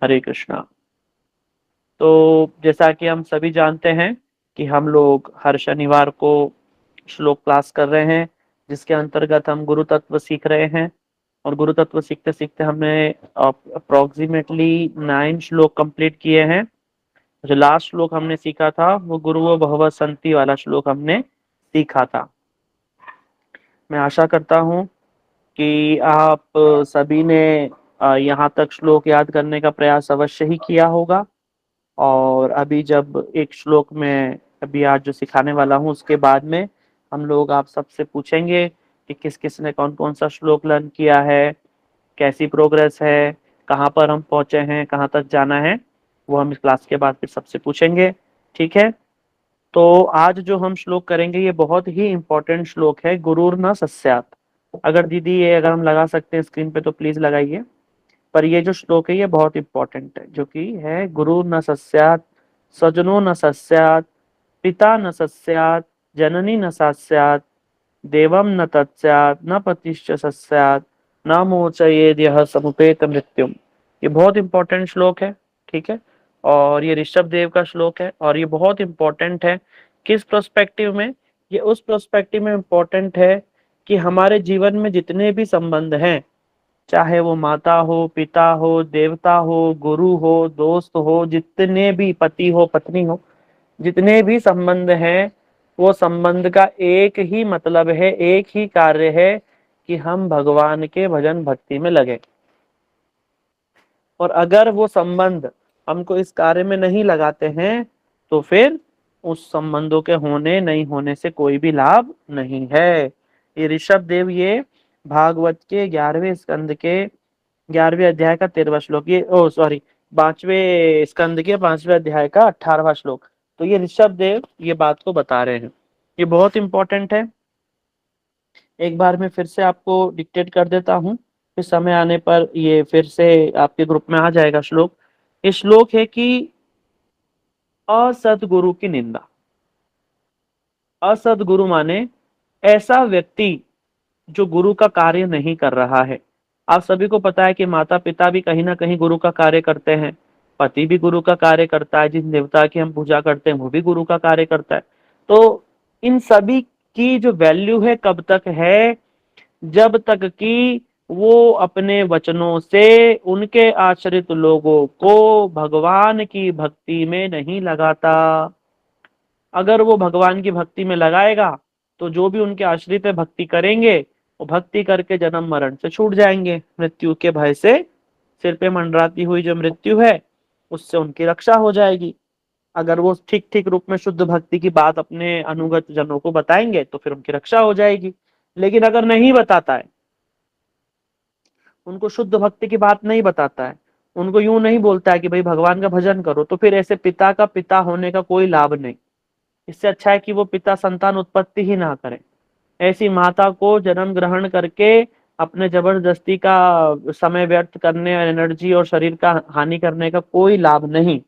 हरे कृष्णा। तो जैसा कि हम सभी जानते हैं कि हम लोग हर शनिवार को श्लोक क्लास कर रहे हैं, जिसके अंतर्गत हम गुरु तत्व सीख रहे हैं। और गुरु तत्व सीखते सीखते हमने अप्रोक्सीमेटली 9 श्लोक कंप्लीट किए हैं। जो लास्ट श्लोक हमने सीखा था वो गुरुवो भगवत संति वाला श्लोक हमने सीखा था। मैं आशा करता हूँ कि आप सभी ने यहाँ तक श्लोक याद करने का प्रयास अवश्य ही किया होगा। और अभी जब एक श्लोक में अभी आज जो सिखाने वाला हूँ उसके बाद में हम लोग आप सबसे पूछेंगे कि किस किस ने कौन कौन सा श्लोक लर्न किया है, कैसी प्रोग्रेस है, कहाँ पर हम पहुंचे हैं, कहाँ तक जाना है, वो हम इस क्लास के बाद फिर सबसे पूछेंगे। ठीक है। तो आज जो हम श्लोक करेंगे ये बहुत ही इंपॉर्टेंट श्लोक है, गुरुर न सस्यात। अगर दीदी ये अगर हम लगा सकते हैं स्क्रीन पे तो प्लीज लगाइए। पर ये जो श्लोक है ये बहुत इंपॉर्टेंट है, जो कि है गुरु न सस्यात, स्वजनो न सस्यात, पिता न सस्यात, जननी न सस्यात, देवम न तत्स्यात्, न पतिश्च सस्यात्, न मोचयेद यः समुपेत मृत्युम। ये बहुत इंपॉर्टेंट श्लोक है। ठीक है। और ये ऋषभ देव का श्लोक है और ये बहुत इंपॉर्टेंट है। किस प्रोस्पेक्टिव में? ये उस प्रोस्पेक्टिव में इंपॉर्टेंट है कि हमारे जीवन में जितने भी संबंध हैं, चाहे वो माता हो, पिता हो, देवता हो, गुरु हो, दोस्त हो, जितने भी पति हो, पत्नी हो, जितने भी संबंध हैं, वो संबंध का एक ही मतलब है, एक ही कार्य है कि हम भगवान के भजन भक्ति में लगे। और अगर वो संबंध हमको इस कार्य में नहीं लगाते हैं तो फिर उस संबंधों के होने नहीं होने से कोई भी लाभ नहीं है। ये ऋषभ देव ये भागवत के 11वें स्कंद के 11वें अध्याय का 13वां श्लोक, ये ओ सॉरी 5वें स्कंद के 5वें अध्याय का 18वां श्लोक। तो ये ऋषभ देव ये बात को बता रहे हैं। ये बहुत इंपॉर्टेंट है। एक बार मैं फिर से आपको डिक्टेट कर देता हूँ, फिर समय आने पर ये फिर से आपके ग्रुप में आ जाएगा श्लोक। ये श्लोक है कि असदगुरु की निंदा। असदगुरु माने ऐसा व्यक्ति जो गुरु का कार्य नहीं कर रहा है। आप सभी को पता है कि माता पिता भी कहीं ना कहीं गुरु का कार्य करते हैं, पति भी गुरु का कार्य करता है, जिस देवता की हम पूजा करते हैं वो भी गुरु का कार्य करता है। तो इन सभी की जो वैल्यू है कब तक है? जब तक कि वो अपने वचनों से उनके आश्रित लोगों को भगवान की भक्ति में नहीं लगाता। अगर वो भगवान की भक्ति में लगाएगा तो जो भी उनके आश्रित भक्ति करेंगे वो भक्ति करके जन्म मरण से छूट जाएंगे, मृत्यु के भय से सिर पे मंडराती हुई जो मृत्यु है उससे उनकी रक्षा हो जाएगी। अगर वो ठीक ठीक रूप में शुद्ध भक्ति की बात अपने अनुगत जनों को बताएंगे तो फिर उनकी रक्षा हो जाएगी। लेकिन अगर नहीं बताता है, उनको शुद्ध भक्ति की बात नहीं बताता है, उनको यूं नहीं बोलता है कि भाई भगवान का भजन करो, तो फिर ऐसे पिता का पिता होने का कोई लाभ नहीं। इससे अच्छा है कि वो पिता संतान उत्पत्ति ही ना करें। ऐसी माता को जन्म ग्रहण करके अपने जबरदस्ती का समय व्यर्थ करने और एनर्जी और शरीर का हानि करने का कोई लाभ नहीं।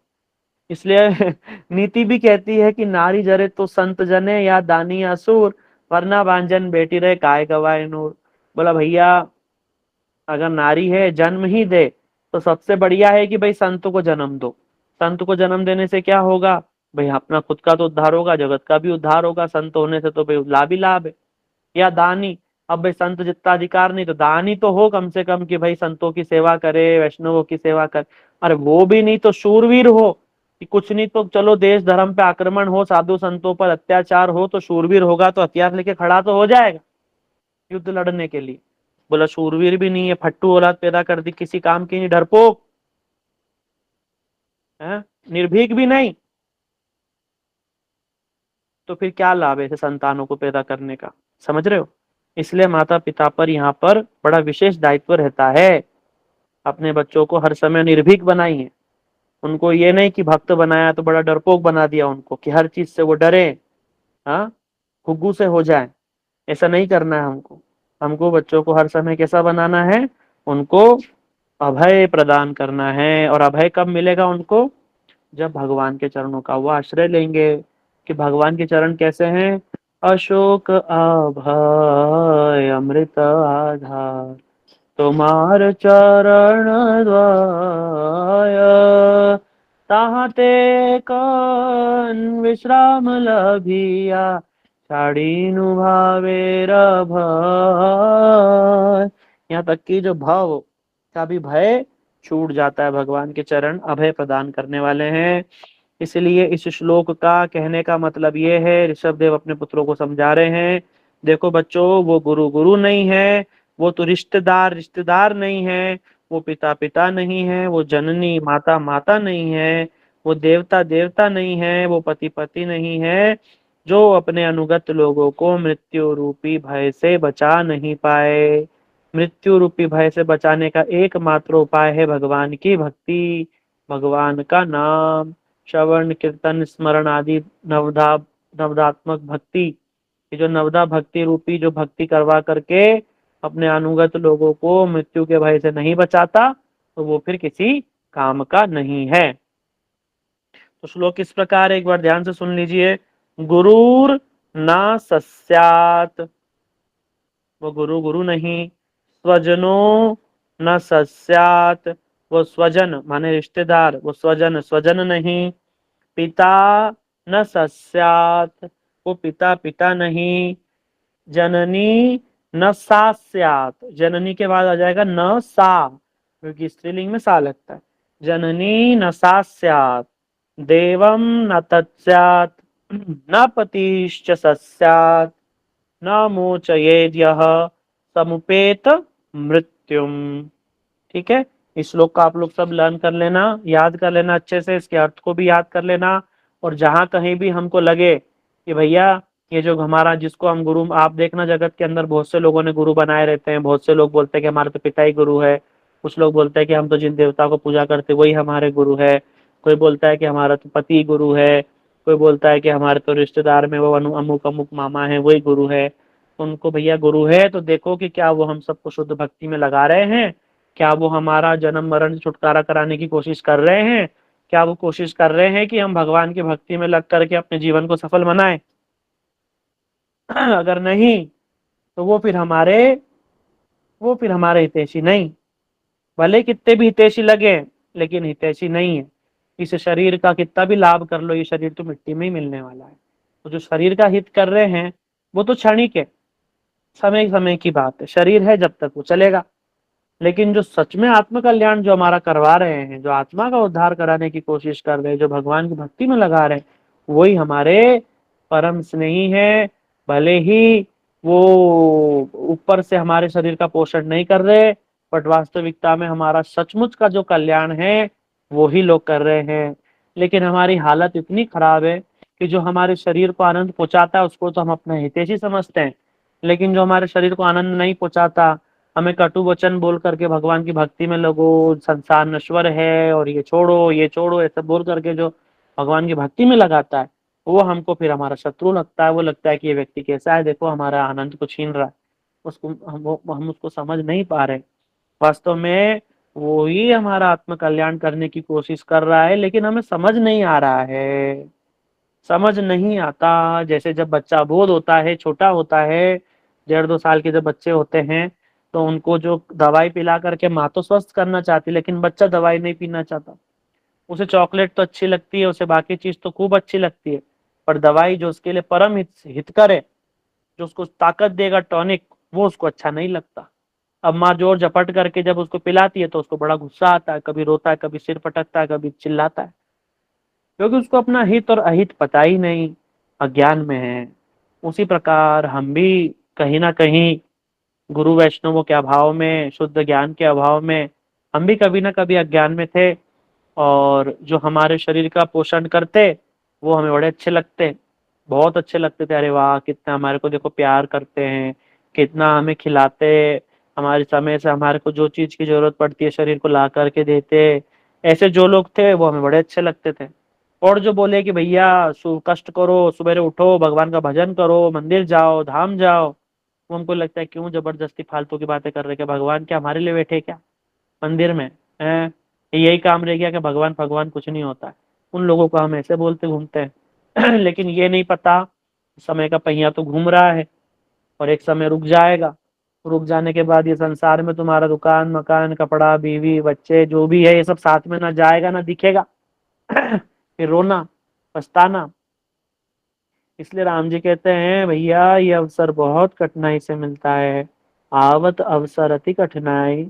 इसलिए नीति भी कहती है कि नारी जरे तो संत जने या दानी असुर, वरना बांझन बेटी रहे काय गवाए नूर। बोला भैया अगर नारी है जन्म ही दे तो सबसे बढ़िया है कि भाई संत को जन्म दो। संत को जन्म देने से क्या होगा? भाई अपना खुद का तो उद्धार होगा, जगत का भी उद्धार होगा, संत होने से तो भाई लाभ ही लाभ है। या दानी, अब भाई संत जितना अधिकार नहीं तो दानी तो हो कम से कम कि भाई संतों की सेवा करे, वैष्णवों की सेवा करे। अरे वो भी नहीं तो शूरवीर हो, कि कुछ नहीं तो चलो देश धर्म पे आक्रमण हो, साधु संतों पर अत्याचार हो, तो शूरवीर होगा तो हथियार लेके खड़ा तो हो जाएगा युद्ध लड़ने के लिए। बोला शूरवीर भी नहीं है, फट्टू औलाद पैदा कर दी, किसी काम की नहीं, डरपोक है, निर्भीक भी नहीं, तो फिर क्या लाभ है ऐसे संतानों को पैदा करने का? समझ रहे हो? इसलिए माता पिता पर यहाँ पर बड़ा विशेष दायित्व रहता है। अपने बच्चों को हर समय निर्भीक बनाइए। उनको ये नहीं कि भक्त बनाया तो बड़ा डरपोक बना दिया उनको कि हर चीज से वो डरे, हाँ, घुग्गू से हो जाए। ऐसा नहीं करना है हमको। हमको बच्चों को हर समय कैसा बनाना है? उनको अभय प्रदान करना है। और अभय कब मिलेगा उनको? जब भगवान के चरणों का वो आश्रय लेंगे। कि भगवान के चरण कैसे हैं? अशोक अभय अमृत आधार, तुम्हार चरण द्वार ताहाँ ते कौन विश्राम लभिया, छाड़ी नु भावेर भय। यहाँ तक कि जो भाव का भी भय छूट जाता है, भगवान के चरण अभय प्रदान करने वाले हैं। इसलिए इस श्लोक का कहने का मतलब ये है, ऋषभ देव अपने पुत्रों को समझा रहे हैं, देखो बच्चों, वो गुरु गुरु नहीं है, वो तो रिश्तेदार रिश्तेदार नहीं है, वो पिता पिता नहीं है, वो जननी माता माता नहीं है, वो देवता देवता नहीं है, वो पति पति नहीं है, जो अपने अनुगत लोगों को मृत्यु रूपी भय से बचा नहीं पाए। मृत्यु रूपी भय से बचाने का एकमात्र उपाय है भगवान की भक्ति, भगवान का नाम, श्रवण कीर्तन स्मरण आदि नवधा नवदात्मक भक्ति। ये जो नवदा भक्ति रूपी जो भक्ति करवा करके अपने अनुगत लोगों को मृत्यु के भय से नहीं बचाता, तो वो फिर किसी काम का नहीं है। तो श्लोक इस प्रकार, एक बार ध्यान से सुन लीजिए। गुरुर न सस्यात, वो गुरु गुरु नहीं। स्वजनो न सस्यात, वो स्वजन माने रिश्तेदार, वो स्वजन स्वजन नहीं। पिता न सस्यात, वो पिता पिता नहीं। जननी न सास्यात, जननी के बाद आ जाएगा न सा, क्योंकि स्त्रीलिंग में सा लगता है। जननी न सास्यात, देवम न तत्स्यात, न पतिश्च सस्यात, न मोचयेद् यः समुपेत मृत्युम। ठीक है, इस श्लोक का आप लोग सब लर्न कर लेना, याद कर लेना अच्छे से, इसके अर्थ को भी याद कर लेना। और जहां कहीं भी हमको लगे कि भैया ये जो हमारा जिसको हम गुरु, आप देखना जगत के अंदर बहुत से लोगों ने गुरु बनाए रहते हैं, बहुत से लोग बोलते हैं कि हमारे तो पिता ही गुरु है, कुछ लोग बोलते हैं कि हम तो जिन देवता को पूजा करते वही हमारे गुरु है, कोई बोलता है कि हमारा तो पति गुरु है, कोई बोलता है कि हमारे तो रिश्तेदार में वो अमुक अमुक मामा है वही गुरु है। उनको भैया गुरु है तो देखो कि क्या वो हम सबको शुद्ध भक्ति में लगा रहे हैं, क्या वो हमारा जन्म मरण से छुटकारा कराने की कोशिश कर रहे हैं, क्या वो कोशिश कर रहे हैं कि हम भगवान की भक्ति में लग करके अपने जीवन को सफल बनाएं। अगर नहीं तो वो फिर हमारे हितैषी नहीं, भले कितने भी हितैषी लगे लेकिन हितैषी नहीं है। इस शरीर का कितना भी लाभ कर लो, ये शरीर तो मिट्टी में ही मिलने वाला है। तो जो शरीर का हित कर रहे हैं वो तो क्षणिक है, समय समय की बात है, शरीर है जब तक वो चलेगा। लेकिन जो सच में आत्म कल्याण जो हमारा करवा रहे हैं, जो आत्मा का उद्धार कराने की कोशिश कर रहे हैं, जो भगवान की भक्ति में लगा रहे हैं, वही हमारे परम स्नेही है। भले ही वो ऊपर से हमारे शरीर का पोषण नहीं कर रहे, बट वास्तविकता में हमारा सचमुच का जो कल्याण है वो ही लोग कर रहे हैं। लेकिन हमारी हालत इतनी खराब है कि जो हमारे शरीर को आनंद पहुंचाता है उसको तो हम अपना हितैषी समझते हैं, लेकिन जो हमारे शरीर को आनंद नहीं पहुंचाता, हमें कटु वचन बोल करके भगवान की भक्ति में लगो, संसार नश्वर है और ये छोड़ो ऐसा बोल करके जो भगवान की भक्ति में लगाता है, वो हमको फिर हमारा शत्रु लगता है। वो लगता है कि ये व्यक्ति कैसा है, देखो हमारा आनंद को छीन रहा है, उसको हम उसको समझ नहीं पा रहे। वास्तव में वो ही हमारा आत्म कल्याण करने की कोशिश कर रहा है, लेकिन हमें समझ नहीं आ रहा है, समझ नहीं आता। जैसे जब बच्चा बोध होता है, छोटा होता है, 1.5-2 साल के जब बच्चे होते हैं, तो उनको जो दवाई पिला करके माँ तो स्वस्थ करना चाहती है, लेकिन बच्चा दवाई नहीं पीना चाहता। उसे चॉकलेट तो अच्छी लगती है, उसे बाकी चीज तो खूब अच्छी लगती है, पर दवाई जो उसके लिए परम हितकर है, जो उसको ताकत देगा टॉनिक, वो उसको अच्छा नहीं लगता। अब माँ जोर झपट करके जब उसको पिलाती है तो उसको बड़ा गुस्सा आता है, कभी रोता है, कभी सिर पटकता है, कभी चिल्लाता है, क्योंकि उसको अपना हित और अहित पता ही नहीं, अज्ञान में है। उसी प्रकार हम भी कहीं ना कहीं गुरु वैष्णवों के अभाव में, शुद्ध ज्ञान के अभाव में, हम भी कभी ना कभी अज्ञान में थे। और जो हमारे शरीर का पोषण करते वो हमें बड़े अच्छे लगते, बहुत अच्छे लगते थे। अरे वाह, कितना हमारे को देखो प्यार करते हैं, कितना हमें खिलाते, हमारे समय से हमारे को जो चीज की जरूरत पड़ती है शरीर को ला करके देते। ऐसे जो लोग थे वो हमें बड़े अच्छे लगते थे। और जो बोले कि भैया कष्ट करो, सवेरे उठो, भगवान का भजन करो, मंदिर जाओ, धाम जाओ, वो हमको लगता है क्यों जबरदस्ती फालतू की बातें कर रहे, कि भगवान क्या हमारे लिए बैठे क्या मंदिर में है? यही काम रह गया कि भगवान भगवान कुछ नहीं होता है। उन लोगों को हम ऐसे बोलते घूमते हैं लेकिन ये नहीं पता समय का पहिया तो घूम रहा है और एक समय रुक जाएगा। रुक जाने के बाद ये संसार में तुम्हारा दुकान मकान कपड़ा बीवी बच्चे जो भी है ये सब साथ में ना जाएगा ना दिखेगा। फिर रोना, पछताना। इसलिए राम जी कहते हैं भैया ये अवसर बहुत कठिनाई से मिलता है। आवत अवसर अति कठिनाई,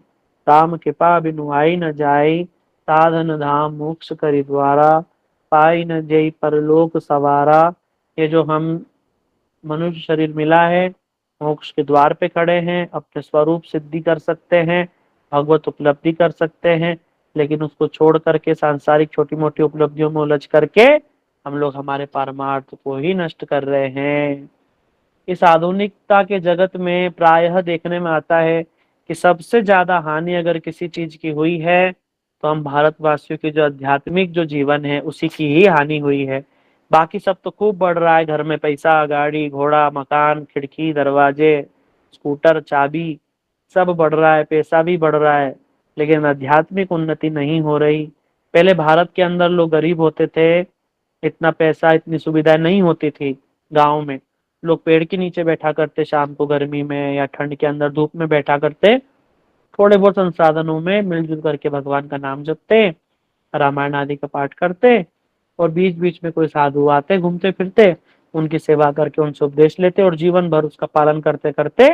राम कृपा बिनु आई न जाई, साधन धाम मोक्ष करि द्वारा, पाई न जई परलोक सवारा। ये जो हम मनुष्य शरीर मिला है, मोक्ष के द्वार पे खड़े हैं, अपने स्वरूप सिद्धि कर सकते हैं, भगवत उपलब्धि कर सकते हैं, लेकिन उसको छोड़ करके सांसारिक छोटी मोटी उपलब्धियों में उलझ करके हम लोग हमारे परमार्थ को ही नष्ट कर रहे हैं। इस आधुनिकता के जगत में प्रायः देखने में आता है कि सबसे ज्यादा हानि अगर किसी चीज की हुई है तो हम भारतवासियों के जो आध्यात्मिक जो जीवन है उसी की ही हानि हुई है। बाकी सब तो खूब बढ़ रहा है, घर में पैसा, गाड़ी घोड़ा, मकान, खिड़की, दरवाजे, स्कूटर, चाबी, सब बढ़ रहा है, पैसा भी बढ़ रहा है, लेकिन आध्यात्मिक उन्नति नहीं हो रही। पहले भारत के अंदर लोग गरीब होते थे, इतना पैसा, इतनी सुविधाएं नहीं होती थी। गांव में लोग पेड़ के नीचे बैठा करते, शाम को गर्मी में या ठंड के अंदर धूप में बैठा करते, थोड़े बहुत संसाधनों में मिलजुल करके भगवान का नाम जपते, रामायण आदि का पाठ करते, और बीच बीच में कोई साधु आते घूमते फिरते, उनकी सेवा करके उनसे उपदेश लेते और जीवन भर उसका पालन करते करते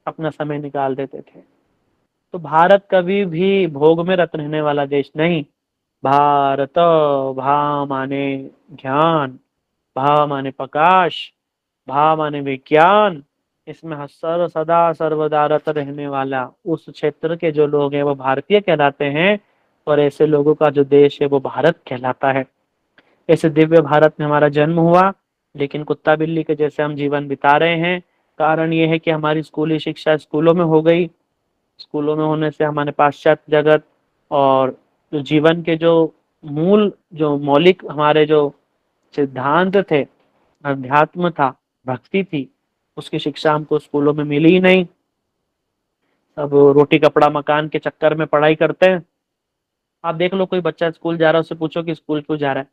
अपना समय निकाल देते थे। तो भारत कभी भी भोग में रत रहने वाला देश नहीं। भारत, भा माने ज्ञान, भा माने प्रकाश, भा माने विज्ञान, इसमें सदा सर्वदा रत रहने वाला उस क्षेत्र के जो लोग हैं वो भारतीय कहलाते हैं, और ऐसे लोगों का जो देश है वो भारत कहलाता है। ऐसे दिव्य भारत में हमारा जन्म हुआ, लेकिन कुत्ता बिल्ली के जैसे हम जीवन बिता रहे हैं। कारण ये है कि हमारी स्कूली शिक्षा स्कूलों में हो गई। स्कूलों में होने से हमारे पाश्चात्य जगत और जो जीवन के जो मूल, जो मौलिक हमारे जो सिद्धांत थे, अध्यात्म था, भक्ति थी, उसकी शिक्षा हमको स्कूलों में मिली ही नहीं। अब रोटी कपड़ा मकान के चक्कर में पढ़ाई करते हैं। आप देख लो, कोई बच्चा स्कूल जा रहा है, उससे पूछो कि स्कूल क्यों जा रहा है,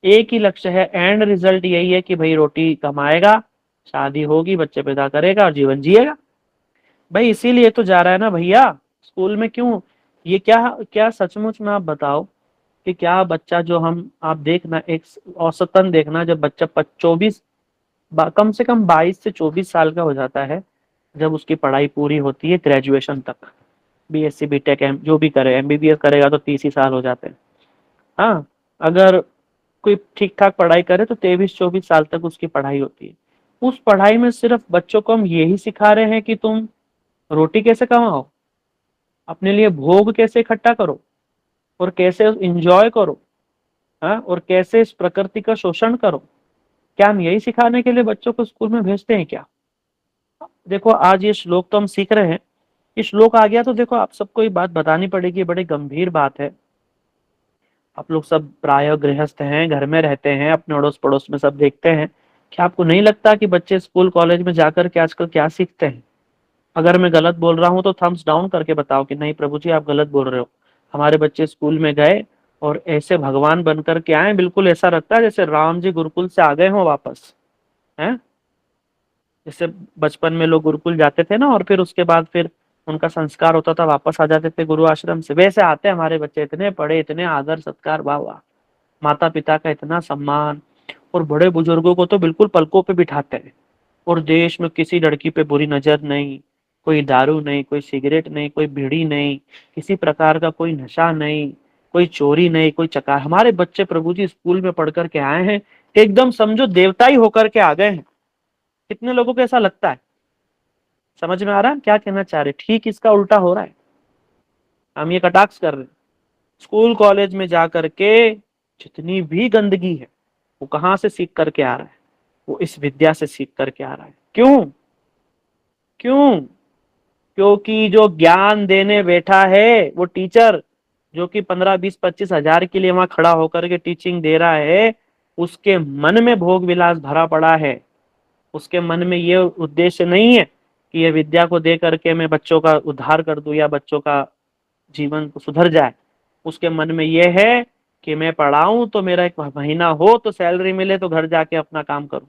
एक ही लक्ष्य है, एंड रिजल्ट यही है कि भाई रोटी कमाएगा, शादी होगी, बच्चे पैदा करेगा और जीवन जिएगा। भाई इसीलिए तो जा रहा है ना भैया स्कूल में। क्यों? ये क्या क्या सचमुच में आप बताओ कि क्या बच्चा, जो हम आप देखना, एक औसतन देखना, जब बच्चा 24, कम से कम 22 से 24 साल का हो जाता है, जब उसकी पढ़ाई पूरी होती है ग्रेजुएशन तक, बीएससी बीटेक एम जो भी करे, एमबीबीएस करेगा तो 30 ही साल हो जाते हैं। हाँ, अगर कोई ठीक ठाक पढ़ाई करे तो 23-24 साल तक उसकी पढ़ाई होती है। उस पढ़ाई में सिर्फ बच्चों को हम यही सिखा रहे हैं कि तुम रोटी कैसे कमाओ, अपने लिए भोग कैसे इकट्ठा करो, और कैसे इंजॉय करो, हाँ, और कैसे इस प्रकृति का शोषण करो। क्या हम यही सिखाने के लिए बच्चों को स्कूल में भेजते हैं क्या? देखो आज ये श्लोक तो हम सीख रहे हैं, ये श्लोक आ गया तो देखो आप सबको ये बात बतानी पड़ेगी, बड़ी गंभीर बात है। आप लोग सब प्राय गृहस्थ हैं, घर में रहते हैं, अपने अड़ोस पड़ोस में सब देखते हैं। क्या आपको नहीं लगता कि बच्चे स्कूल कॉलेज में जाकर के आजकल क्या सीखते हैं? अगर मैं गलत बोल रहा हूं तो थम्स डाउन करके बताओ कि नहीं प्रभु जी आप गलत बोल रहे हो। हमारे बच्चे स्कूल में गए और ऐसे भगवान बनकर के आए, बिल्कुल ऐसा लगता है जैसे राम जी गुरुकुल से आ गए हों वापस। हैं? जैसे बचपन में लोग गुरुकुल जाते थे ना, और फिर उसके बाद फिर उनका संस्कार होता था, वापस आ जाते थे गुरु आश्रम से, वैसे आते हैं हमारे बच्चे, इतने पढ़े, इतने आदर सत्कार, वाह वाह, माता पिता का इतना सम्मान, और बड़े बुजुर्गों को तो बिल्कुल पलकों पे बिठाते हैं। और देश में किसी लड़की पे बुरी नजर नहीं, कोई दारू नहीं, कोई सिगरेट नहीं, कोई बीड़ी नहीं, किसी प्रकार का कोई नशा नहीं, कोई चोरी नहीं, कोई चकार। हमारे बच्चे प्रभु जी स्कूल में पढ़ करके आए हैं, एकदम समझो देवता ही होकर के आ गए हैं। कितने लोगों को ऐसा लगता है? समझ में आ रहा है क्या कहना चाह रहे? ठीक इसका उल्टा हो रहा है, हम ये कटाक्ष कर रहे हैं। स्कूल कॉलेज में जा करके जितनी भी गंदगी है वो कहाँ से सीख करके आ रहा है? वो इस विद्या से सीख करके आ रहा है। क्यों? क्यों? क्योंकि जो ज्ञान देने बैठा है वो टीचर, जो कि 15-20-25 हजार के लिए वहां खड़ा होकर के टीचिंग दे रहा है, उसके मन में भोग विलास भरा पड़ा है। उसके मन में ये उद्देश्य नहीं है कि ये विद्या को दे करके मैं बच्चों का उद्धार कर दूं या बच्चों का जीवन को सुधर जाए। उसके मन में ये है कि मैं पढ़ाऊं तो मेरा एक महीना हो तो सैलरी मिले तो घर जाके अपना काम करूं।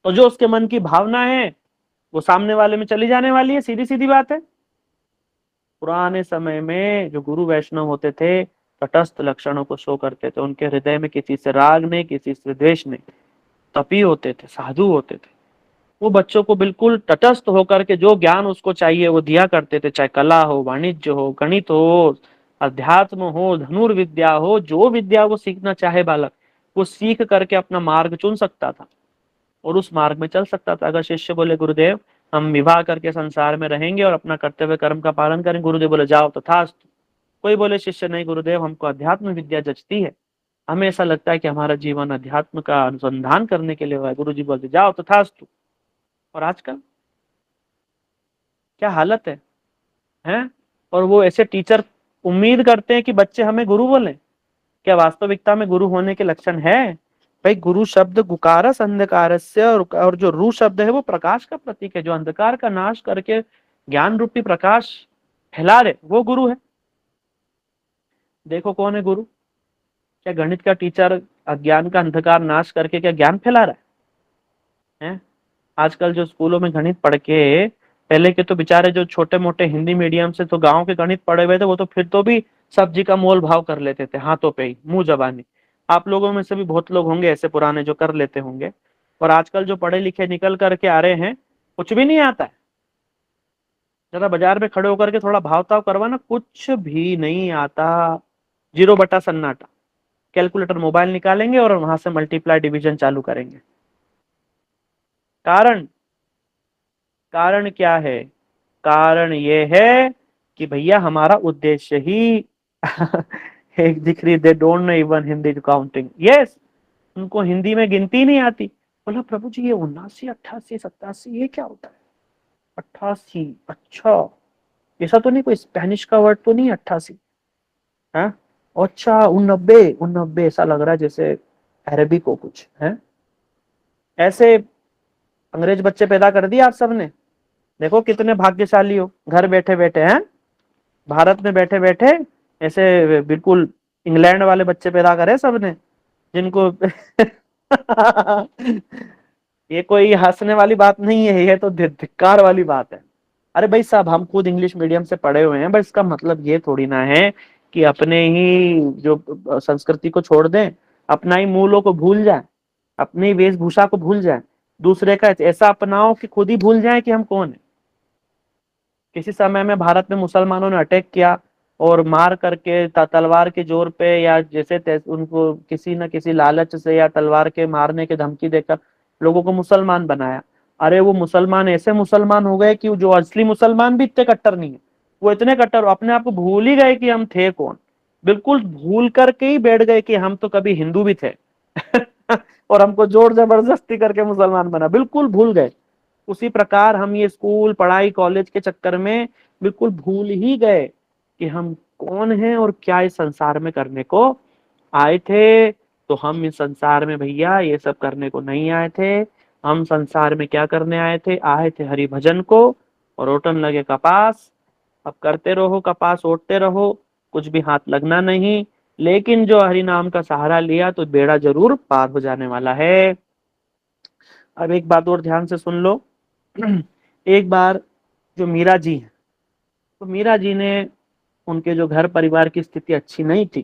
तो जो उसके मन की भावना है वो सामने वाले में चली जाने वाली है, सीधी सीधी बात है। पुराने समय में जो गुरु वैष्णव होते थे तटस्थ लक्षणों को शो करते थे। उनके हृदय में किसी से राग नहीं, किसी से द्वेष नहीं, तपी होते थे, साधु होते थे। वो बच्चों को बिल्कुल तटस्थ होकर के जो ज्ञान उसको चाहिए वो दिया करते थे, चाहे कला हो, वाणिज्य हो, गणित हो, अध्यात्म हो, धनुर्विद्या हो, जो विद्या वो सीखना चाहे बालक, वो सीख करके अपना मार्ग चुन सकता था और उस मार्ग में चल सकता था। अगर शिष्य बोले गुरुदेव हम विवाह करके संसार में रहेंगे और अपना कर्तव्य कर्म का पालन करेंगे, गुरुदेव बोले जाओ तथास्तु। कोई बोले शिष्य नहीं गुरुदेव हमको अध्यात्म विद्या जचती है, हमें ऐसा लगता है कि हमारा जीवन अध्यात्म का अनुसंधान करने के लिए हुआ है, गुरु जी बोलते जाओ तथास्तु। और आजकल क्या हालत है? और वो ऐसे टीचर उम्मीद करते हैं कि बच्चे हमें गुरु बोले। क्या वास्तविकता में गुरु होने के लक्षण है? भाई गुरु शब्द गुकारस अंधकारस्य, और जो रू शब्द है वो प्रकाश का प्रतीक है, जो अंधकार का नाश करके ज्ञान रूपी प्रकाश फैला रहे वो गुरु है। देखो कौन है गुरु? क्या गणित का टीचर अज्ञान का अंधकार नाश करके क्या ज्ञान फैला रहा है? आजकल जो स्कूलों में गणित पढ़ के, पहले के तो बेचारे जो छोटे मोटे हिंदी मीडियम से तो गांव के गणित पढ़े हुए थे, वो तो फिर तो भी सब्जी का मोल भाव कर लेते थे हाथों पे ही, मुंह जबानी। आप लोगों में से भी बहुत लोग होंगे ऐसे पुराने जो कर लेते होंगे। और आजकल जो पढ़े लिखे निकल करके आ रहे हैं, कुछ भी नहीं आता है। जरा बाजार में खड़े होकर के थोड़ा भाव ताव करवाना, कुछ भी नहीं आता। जीरो बटा सन्नाटा। कैलकुलेटर मोबाइल निकालेंगे और वहां से मल्टीप्लाई डिवीजन चालू करेंगे। कारण कारण क्या है? कारण ये है कि भैया हमारा उद्देश्य ही एक दिख रही, they don't know even Hindi counting. Yes, उनको हिंदी में गिनती नहीं आती। बोला प्रभु जी ये 79, 88, 87 ये क्या होता है? 88, अच्छा ऐसा तो नहीं कोई स्पेनिश का वर्ड तो नहीं 88? है अच्छा 89, ऐसा लग रहा है जैसे अरबिक हो कुछ है। ऐसे अंग्रेज बच्चे पैदा कर दिए आप सबने। देखो कितने भाग्यशाली हो, घर बैठे बैठे हैं भारत में बैठे बैठे ऐसे बिल्कुल इंग्लैंड वाले बच्चे पैदा करे सबने, जिनको ये कोई हंसने वाली बात नहीं है, ये तो धिक्कार वाली बात है। अरे भाई साहब हम खुद इंग्लिश मीडियम से पढ़े हुए हैं, बस इसका मतलब ये थोड़ी ना है कि अपने ही जो संस्कृति को छोड़ दें, अपना ही मूलों को भूल जाए, अपनी वेशभूषा को भूल जाए, दूसरे का ऐसा अपनाओ कि खुद ही भूल जाए कि हम कौन है। किसी समय में भारत में मुसलमानों ने अटैक किया और मार करके तलवार के जोर पे या जैसे तैसे उनको किसी न किसी लालच से या तलवार के मारने की धमकी देकर लोगों को मुसलमान बनाया। अरे वो मुसलमान ऐसे मुसलमान हो गए कि जो असली मुसलमान भी इतने कट्टर नहीं है, वो इतने कट्टर अपने आप को भूल ही गए कि हम थे कौन। बिल्कुल भूल करके ही बैठ गए कि हम तो कभी हिंदू भी थे और हमको जोर जबरदस्ती करके मुसलमान बना, बिल्कुल भूल गए। उसी प्रकार हम ये स्कूल पढ़ाई कॉलेज के चक्कर में बिल्कुल भूल ही गए कि हम कौन हैं और क्या इस संसार में करने को आए थे। तो हम इस संसार में भैया ये सब करने को नहीं आए थे। हम संसार में क्या करने आए थे हरि भजन को। और ओटन लगे कपास, अब करते रहो कपास ओटते रहो, कुछ भी हाथ लगना नहीं। लेकिन जो हरि नाम का सहारा लिया तो बेड़ा जरूर पार हो जाने वाला है। अब एक बात और ध्यान से सुन लो। एक बार जो मीरा जी हैं, तो मीरा जी ने, उनके जो घर परिवार की स्थिति अच्छी नहीं थी,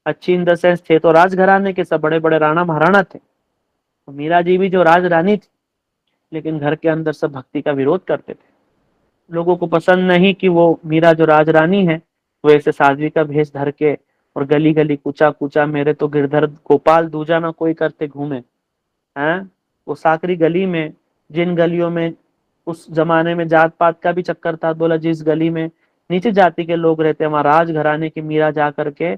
अच्छी इन द सेंस थे तो राजघराने के, सब बड़े बड़े राणा महाराणा थे। तो मीरा जी भी जो राज रानी थी, लेकिन घर के अंदर सब भक्ति का विरोध करते थे। लोगों को पसंद नहीं कि वो मीरा जो राज रानी है वो ऐसे साध्वी का भेष धर के और गली गली कूचा कूचा मेरे तो गिरधर गोपाल दूजा ना कोई करते घूमे हैं। वो साकरी गली में, जिन गलियों में उस जमाने में जात पात का भी चक्कर था, बोला जिस गली में नीचे जाति के लोग रहते हैं वहां राजघराने की मीरा जा करके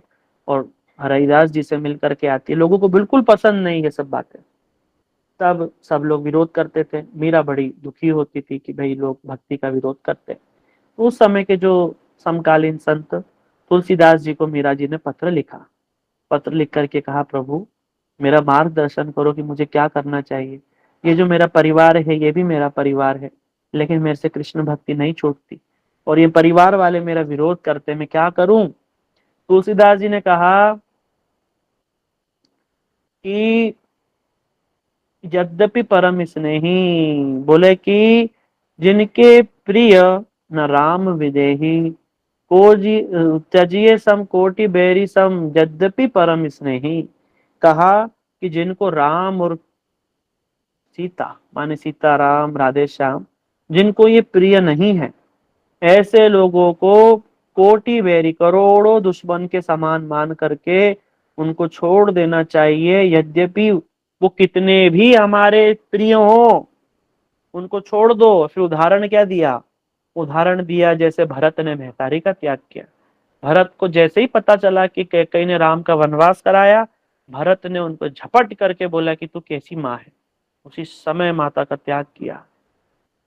और हरिदास जी से मिल करके आती है। लोगों को बिल्कुल पसंद नहीं ये सब बातें। तब सब लोग विरोध करते थे, मीरा बड़ी दुखी होती थी कि भाई लोग भक्ति का विरोध करते। तो उस समय के जो समकालीन संत तुलसीदास जी को मीरा जी ने पत्र लिखा। पत्र लिख करके कहा प्रभु मेरा मार्गदर्शन करो कि मुझे क्या करना चाहिए। ये जो मेरा परिवार है ये भी मेरा परिवार है, लेकिन मेरे से कृष्ण भक्ति नहीं छूटती और ये परिवार वाले मेरा विरोध करते, मैं क्या करूं। तुलसीदास जी ने कहा कि यद्यपि परम स्नेही, बोले कि जिनके प्रिय न राम विदेही, कोजी त्यजिए सम कोटि बेरी सम यद्यपि परम स्नेही। कहा कि जिनको राम और सीता माने सीताराम राधे श्याम जिनको ये प्रिय नहीं है, ऐसे लोगों को कोटि बैरी करोड़ों दुश्मन के समान मान करके उनको छोड़ देना चाहिए। यद्यपि वो कितने भी हमारे प्रिय हो, उनको छोड़ दो। फिर उदाहरण क्या दिया? उदाहरण दिया जैसे भरत ने महतारी का त्याग किया। भरत को जैसे ही पता चला कि कैकेयी ने राम का वनवास कराया, भरत ने उनको झपट करके बोला कि तू कैसी माँ है। उसी समय माता का त्याग किया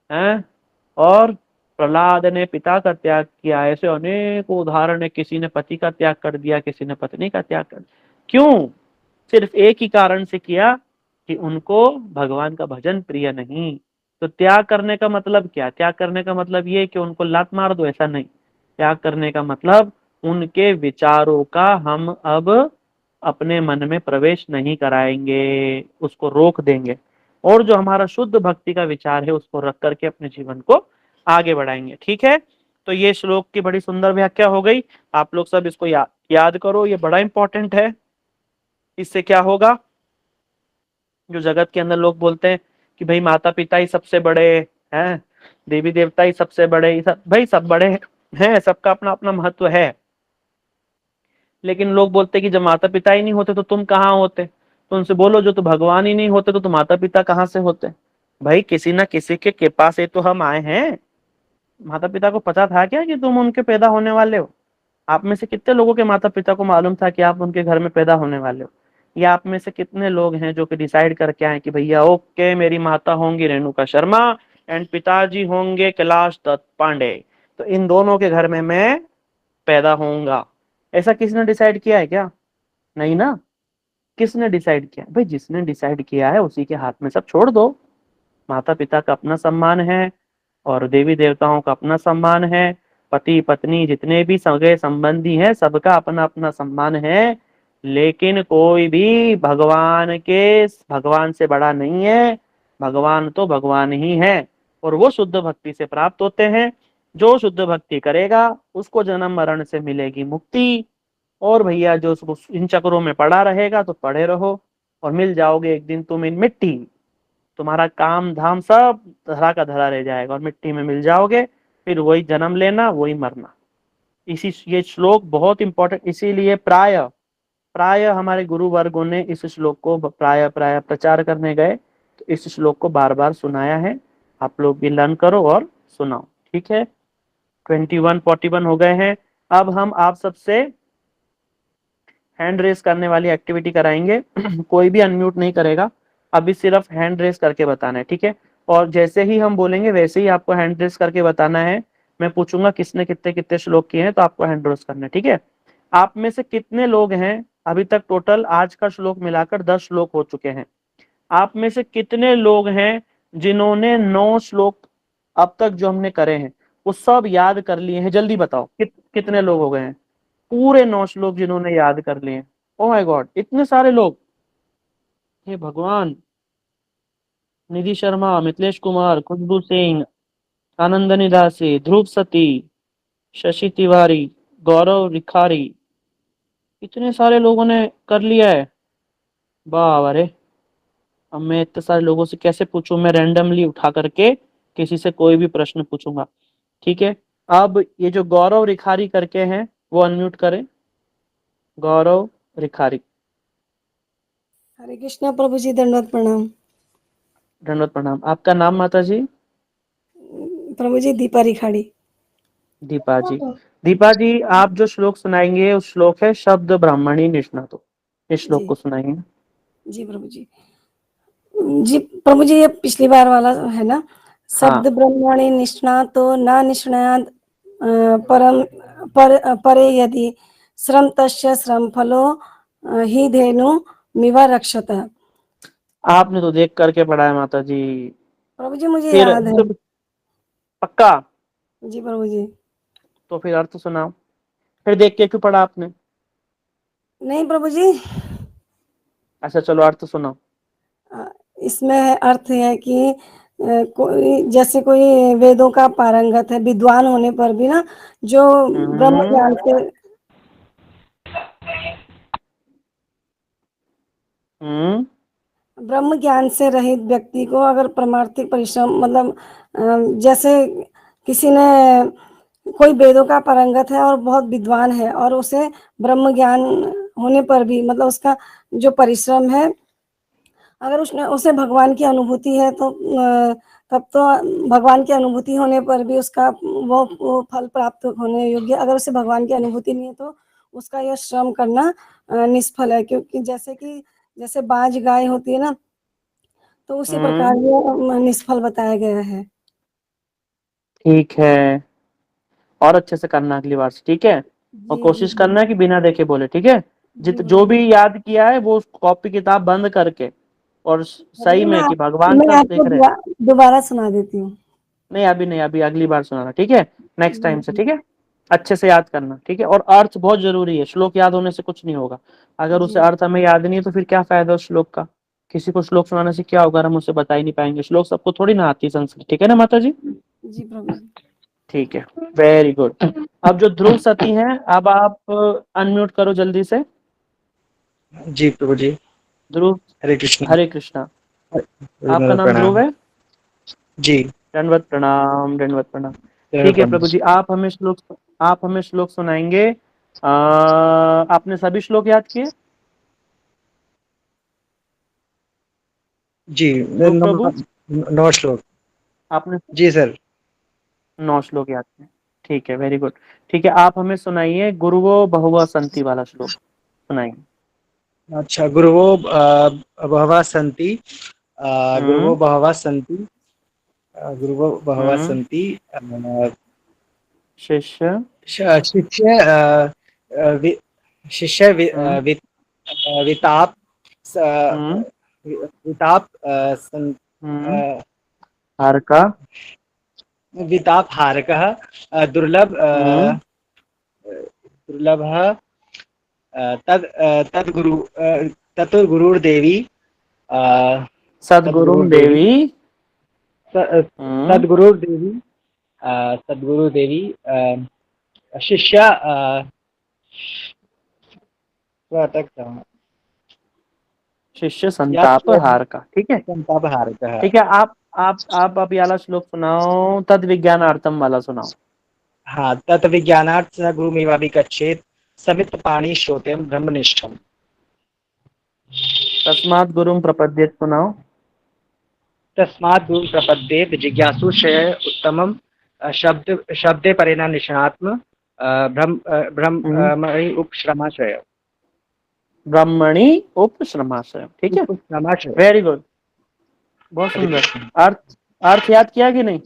है। और प्रहलाद ने पिता का त्याग किया। ऐसे अनेक उदाहरण है। किसी ने पति का त्याग कर दिया, किसी ने पत्नी का त्याग कर दिया। क्यों? सिर्फ एक ही कारण से किया कि उनको भगवान का भजन प्रिय नहीं। तो त्याग करने का मतलब क्या? त्याग करने का मतलब ये कि उनको लात मार दो, ऐसा नहीं। त्याग करने का मतलब उनके विचारों का हम अब अपने मन में प्रवेश नहीं कराएंगे, उसको रोक देंगे, और जो हमारा शुद्ध भक्ति का विचार है उसको रख करके अपने जीवन को आगे बढ़ाएंगे। ठीक है। तो ये श्लोक की बड़ी सुंदर व्याख्या हो गई। आप लोग सब इसको याद करो, ये बड़ा इंपॉर्टेंट है। इससे क्या होगा? जो जगत के अंदर लोग बोलते हैं कि भाई माता पिता ही सबसे बड़े हैं, देवी देवता ही सबसे बड़े, ये सब भाई सब बड़े हैं, सबका अपना अपना महत्व है। लेकिन लोग बोलते हैं कि जब माता पिता ही नहीं होते तो तुम कहाँ होते? तो उनसे बोलो जो तो भगवान ही नहीं होते तो माता पिता कहाँ से होते? भाई किसी ना किसी के कृपा से तो हम आए हैं। माता पिता को पता था क्या कि तुम उनके पैदा होने वाले हो? आप में से कितने लोगों के माता पिता को मालूम था कि आप उनके घर में पैदा होने वाले हो? या आप में से कितने लोग हैं जो कि डिसाइड करके आए कि भैया ओके मेरी माता होंगी रेणुका शर्मा एंड पिताजी होंगे कैलाश दत्त पांडे, तो इन दोनों के घर में मैं पैदा होऊंगा? ऐसा किसने डिसाइड किया है क्या? नहीं ना। किसने डिसाइड किया? भाई जिसने डिसाइड किया है उसी के हाथ में सब छोड़ दो। माता पिता का अपना सम्मान है और देवी देवताओं का अपना सम्मान है। पति पत्नी जितने भी सगे संबंधी हैं सबका अपना अपना सम्मान है। लेकिन कोई भी भगवान से बड़ा नहीं है। भगवान तो भगवान ही है और वो शुद्ध भक्ति से प्राप्त होते हैं। जो शुद्ध भक्ति करेगा उसको जन्म मरण से मिलेगी मुक्ति। और भैया जो इन चक्रों में पड़ा रहेगा तो पड़े रहो और मिल जाओगे एक दिन तुम इन मिट्टी। तुम्हारा काम धाम सब धरा का धरा रह जाएगा और मिट्टी में मिल जाओगे। फिर वही जन्म लेना, वही मरना। इसी ये श्लोक बहुत इंपॉर्टेंट, इसीलिए प्राय प्राय हमारे गुरु वर्गों ने इस श्लोक को प्राय प्राय प्रचार करने गए तो इस श्लोक को बार बार सुनाया है। आप लोग भी लर्न करो और सुनाओ। ठीक है। 21-41 हो गए हैं। अब हम आप सबसे हैंड रेस करने वाली एक्टिविटी कराएंगे। कोई भी अनम्यूट नहीं करेगा, अभी सिर्फ हैंड रेस करके बताना है। ठीक है। और जैसे ही हम बोलेंगे वैसे ही आपको हैंड रेस करके बताना है। मैं पूछूंगा किसने कितने कितने श्लोक किए हैं तो आपको हैंड रेस करना है। ठीक है। आप में से कितने लोग हैं अभी तक? टोटल आज का श्लोक मिलाकर 10 श्लोक हो चुके हैं। आप में से कितने लोग हैं जिन्होंने 9 श्लोक अब तक जो हमने करे हैं वो सब याद कर लिए हैं? जल्दी बताओ कितने लोग हो गए हैं पूरे 9 श्लोक जिन्होंने याद कर लिए? ओ माय गॉड, इतने सारे लोग! हे भगवान! निधि शर्मा, मिथिलेश कुमार, खुशबू सिंह, आनंद निदासी, ध्रुव सती, शशि तिवारी, गौरव रिखारी, इतने सारे लोगों ने कर लिया है। वाह रे! अब मैं इतने सारे लोगों से कैसे पूछूं? मैं रैंडमली उठा करके किसी से कोई भी प्रश्न पूछूंगा। ठीक है। अब ये जो गौरव रिखारी करके हैं वो अनम्यूट करें। गौरव रिखारी। हरे कृष्णा प्रभु जी, दंडवत प्रणाम। धन्यवाद प्रणाम। आपका नाम माता जी? प्रभु जी, दीपा रिखाड़ी। दीपा जी। दीपा जी आप जो श्लोक सुनाएंगे उस श्लोक है शब्द ब्राह्मणी निष्णातो। इस श्लोक जी को सुनाएंगे। जी प्रभु जी। जी प्रभु जी, ये पिछली बार वाला है ना? हाँ। शब्द ब्रह्मणि निष्णातो न निष्णात परम परे यदि श्रम तस्य श्रम फलो ही धेनु मिवा रक्षत। आपने तो देख करके पढ़ा है माता जी। प्रभु जी मुझे फिर याद है। तो पक्का? जी प्रभु जी। तो फिर अर्थ सुनाओ। फिर देख के क्यों पढ़ा आपने? नहीं प्रभु जी, अच्छा चलो अर्थ सुनाओ। इसमें अर्थ है कि कोई जैसे कोई वेदों का पारंगत है, विद्वान होने पर भी ना जो ब्रह्म हम्म ज्ञान से हम्म ब्रह्म ज्ञान से रहित व्यक्ति को अगर परमार्थिक परिश्रम मतलब जैसे किसी ने कोई वेदों का पारंगत है और बहुत विद्वान है और उसे ब्रह्म ज्ञान होने पर भी मतलब उसका जो परिश्रम है अगर उसने उसे भगवान की अनुभूति है तो तब तो भगवान की अनुभूति होने पर भी उसका वो फल प्राप्त होने योग्य। अगर उसे भगवान की अनुभूति नहीं है तो उसका यह श्रम करना निष्फल है, क्योंकि जैसे बाज गाय होती है ना, तो उसी प्रकार हम्म ये निष्फल बताया गया है। ठीक है, और अच्छे से करना अगली बार से, ठीक है। और जी जी कोशिश करना है कि बिना देखे बोले, ठीक है। जी जो प्रभु। भी याद किया है वो कॉपी किताब बंद करके, और सही जी में कि भगवान मैं का आपको देख रहे हैं। दोबारा सुना देती हूँ। नहीं अभी नहीं, अभी अगली बार सुनाना, ठीक है। नेक्स्ट टाइम से, जी ठीक है। अच्छे से याद करना, ठीक है। और अर्थ बहुत जरूरी है, श्लोक याद होने से कुछ नहीं होगा। अगर उसे जी अर्थ हमें याद नहीं है तो फिर क्या फायदा उस श्लोक का। किसी को श्लोक सुनाने से क्या होगा, हम उसे बता ही नहीं पाएंगे। श्लोक सबको थोड़ी ना आती संस्कृत, ठीक है ना माता जी। जी प्रभु जी। ठीक है, वेरी गुड। अब जो ध्रुव सती हैं, अब आप अनम्यूट करो जल्दी से। जी प्रभु जी। ध्रुव, हरे कृष्ण। हरे कृष्णा। आपका नाम ध्रुव प्रणाम। है। जी। दंडवत प्रणाम, दंडवत प्रणाम। ठीक है प्रणाम। प्रभु जी, आप हमें श्लोक सुनाएंगे। आपने सभी श्लोक याद किए। जी। ध्रुव नौ प्रभु, नौ श्लोक। आपने जी सर। 9 श्लोक याद किए। ठीक है, वेरी गुड। ठीक है, आप हमें सुनाइए गुरुवो बहुवः संति वाला श्लोक सुनाइए। अच्छा, गुरुवो बहवः सन्ति। हम्म गुरुवो बहवः सन्ति। गुरुवो बहवः हम्म सन्ति। शिष्य। शिष्य शिष्य हम्म विताप हम्म विताप हम्म हर का। विताप हारकः दुर्लभ हम्म दुर्लभः तद्गुरु तत् गुरुर्देवी अ, सदगुरुम सद्गुरुर्देवी देवी। स- हम्म सद्गुरुर्देवी सद्गुरुदेवी शिष्य अटकता शिष्य या संताप हार का, ठीक है। संतापहारकः। ठीक है, आप अब ये वाला श्लोक सुनाओ, तद विज्ञानार्थम वाला सुनाओ। हाँ, तत् विज्ञानात् स गुरुमेवाभिगच्छेत् समित पाणी श्रोतेम ब्रह्मनिष्ठम। तस्मात् गुरुम प्रपद्येत सुनाओ। तस्मात् गुरु प्रपद्येत जिज्ञासु श्रेय उत्तमम शब्दे परेण निष्णात्म हम्म ब्रह्मणि उपश्रमाश्रय। ब्रह्मणि उपश्रमाशय, ठीक है। उपश्रमाश्रय। वेरी गुड, बहुत हरे सुंदर। कृष्ण। अर्थ, अर्थ याद किया कि नहीं।